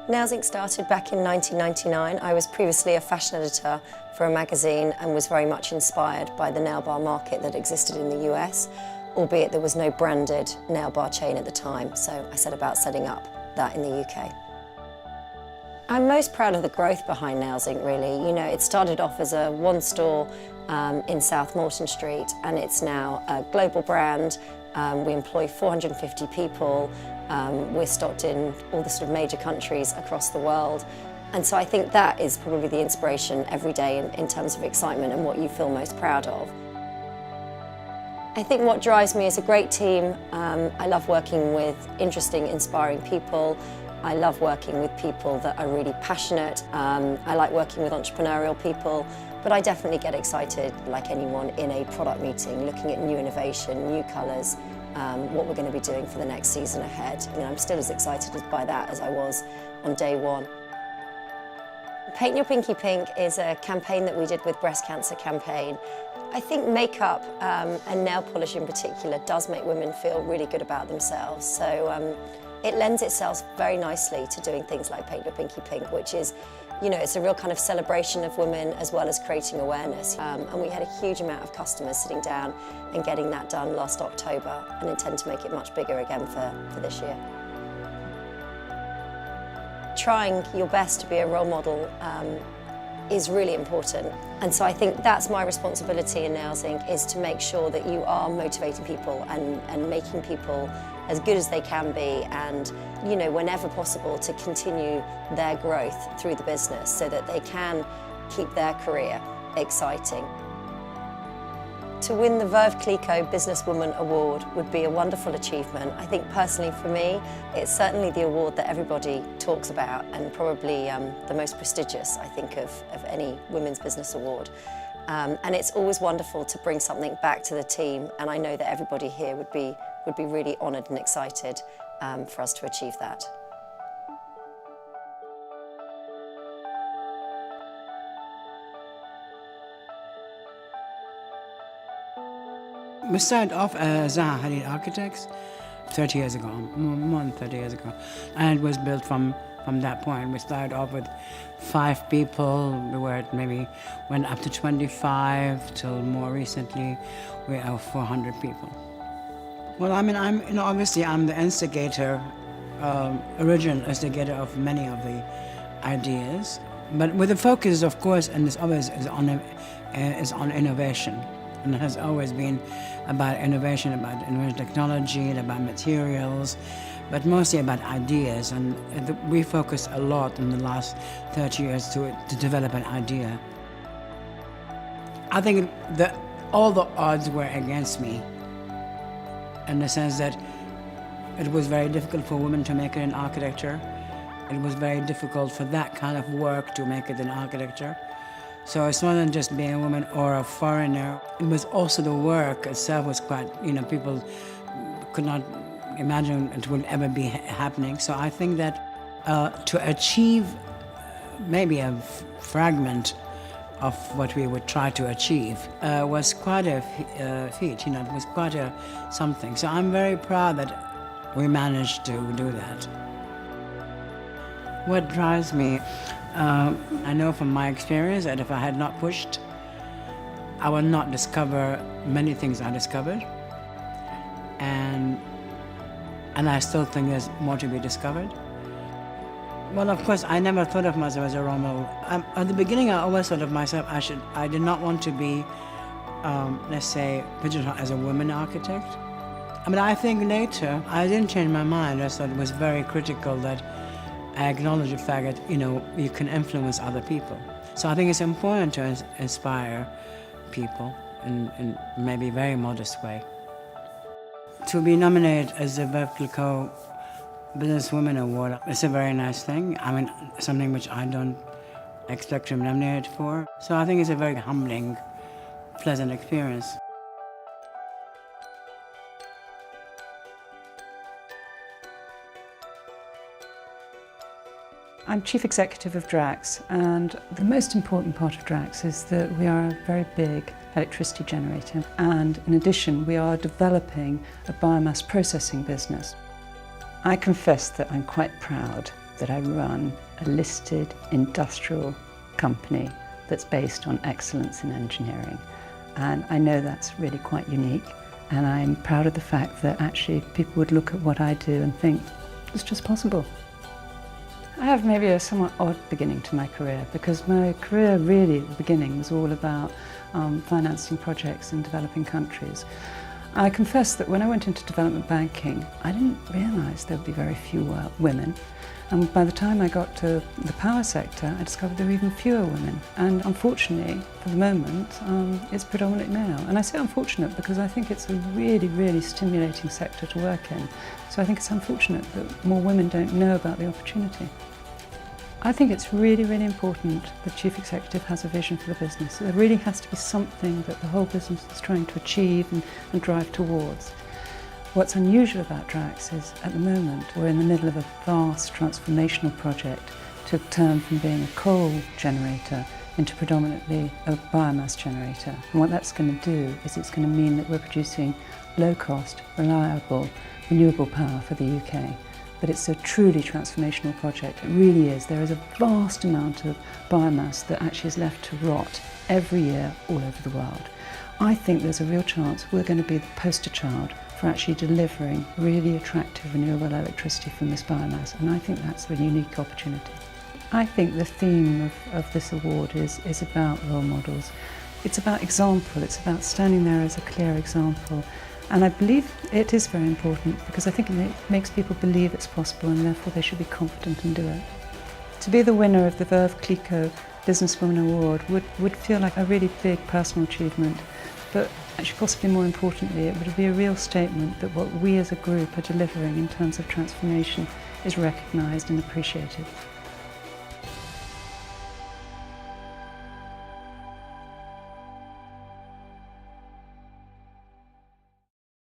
Nails Inc. started back in 1999. I was previously a fashion editor for a magazine and was very much inspired by the nail bar market that existed in the US, albeit there was no branded nail bar chain at the time, so I set about setting up that in the UK. I'm most proud of the growth behind Nails Inc. really. You know, it started off as a one store in South Moulton Street, and it's now a global brand. We employ 450 people. We're stocked in all the sort of major countries across the world. And so I think that is probably the inspiration every day in terms of excitement and what you feel most proud of. I think what drives me is a great team. I love working with interesting, inspiring people. I love working with people that are really passionate. I like working with entrepreneurial people, but I definitely get excited, like anyone, in a product meeting, looking at new innovation, new colours, what we're going to be doing for the next season ahead. I mean, I'm still as excited by that as I was on day one. Paint Your Pinky Pink is a campaign that we did with Breast Cancer Campaign. I think makeup and nail polish in particular does make women feel really good about themselves. So it lends itself very nicely to doing things like Paint Your Pinky Pink, which is, you know, it's a real kind of celebration of women as well as creating awareness. And we had a huge amount of customers sitting down and getting that done last October, and intend to make it much bigger again for this year. Trying your best to be a role model is really important. And so I think that's my responsibility in Nails Inc. is to make sure that you are motivating people and making people as good as they can be, and, you know, whenever possible, to continue their growth through the business so that they can keep their career exciting. To win the Veuve Clicquot Businesswoman Award would be a wonderful achievement. I think personally for me, it's certainly the award that everybody talks about, and probably the most prestigious, I think, of any women's business award. And it's always wonderful to bring something back to the team, and I know that everybody here would be really honoured and excited for us to achieve that. We started off as Zaha Hadid Architects 30 years ago, more than 30 years ago. And it was built from that point. We started off with 5 people. We went up to 25, till more recently we have 400 people. Well, I mean, obviously I'm the instigator, original instigator of many of the ideas. But with the focus, of course, and this always is on innovation. And it has always been about innovation technology, and about materials, but mostly about ideas. And we focused a lot in the last 30 years to develop an idea. I think that all the odds were against me, in the sense that it was very difficult for women to make it in architecture. It was very difficult for that kind of work to make it in architecture. So it wasn't just being a woman or a foreigner. It was also the work itself was quite, people could not imagine it would ever be happening. So I think that to achieve maybe a fragment of what we would try to achieve was quite a feat, it was quite a something. So I'm very proud that we managed to do that. What drives me? I know from my experience that if I had not pushed, I would not discover many things I discovered. And I still think there's more to be discovered. Well, of course, I never thought of myself as a role model. At the beginning, I always thought of myself, I did not want to be, let's say, pigeonholed as a woman architect. I mean, I think later, I didn't change my mind. I thought it was very critical that I acknowledge the fact that, you can influence other people. So I think it's important to inspire people in maybe a very modest way. To be nominated as the Veuve Clicquot Businesswoman Award, it's a very nice thing. I mean, something which I don't expect to be nominated for. So I think it's a very humbling, pleasant experience. I'm Chief Executive of Drax, and the most important part of Drax is that we are a very big electricity generator, and in addition we are developing a biomass processing business. I confess that I'm quite proud that I run a listed industrial company that's based on excellence in engineering. And I know that's really quite unique. And I'm proud of the fact that actually people would look at what I do and think, it's just possible. I have maybe a somewhat odd beginning to my career, because my career really at the beginning was all about financing projects in developing countries. I confess that when I went into development banking, I didn't realise there would be very few women. And by the time I got to the power sector, I discovered there were even fewer women. And unfortunately, for the moment, it's predominantly male. And I say unfortunate because I think it's a really, really stimulating sector to work in. So I think it's unfortunate that more women don't know about the opportunity. I think it's really, really important that the chief executive has a vision for the business. There really has to be something that the whole business is trying to achieve and drive towards. What's unusual about Drax is, at the moment, we're in the middle of a vast transformational project to turn from being a coal generator into predominantly a biomass generator. And what that's going to do is it's going to mean that we're producing low-cost, reliable, renewable power for the UK. But it's a truly transformational project. It really is. There is a vast amount of biomass that actually is left to rot every year all over the world. I think there's a real chance we're going to be the poster child for actually delivering really attractive renewable electricity from this biomass, and I think that's a unique opportunity. I think the theme of this award is about role models. It's about example, it's about standing there as a clear example. And I believe it is very important because I think it makes people believe it's possible and therefore they should be confident and do it. To be the winner of the Veuve Clicquot Businesswoman Award would feel like a really big personal achievement, but actually possibly more importantly it would be a real statement that what we as a group are delivering in terms of transformation is recognised and appreciated.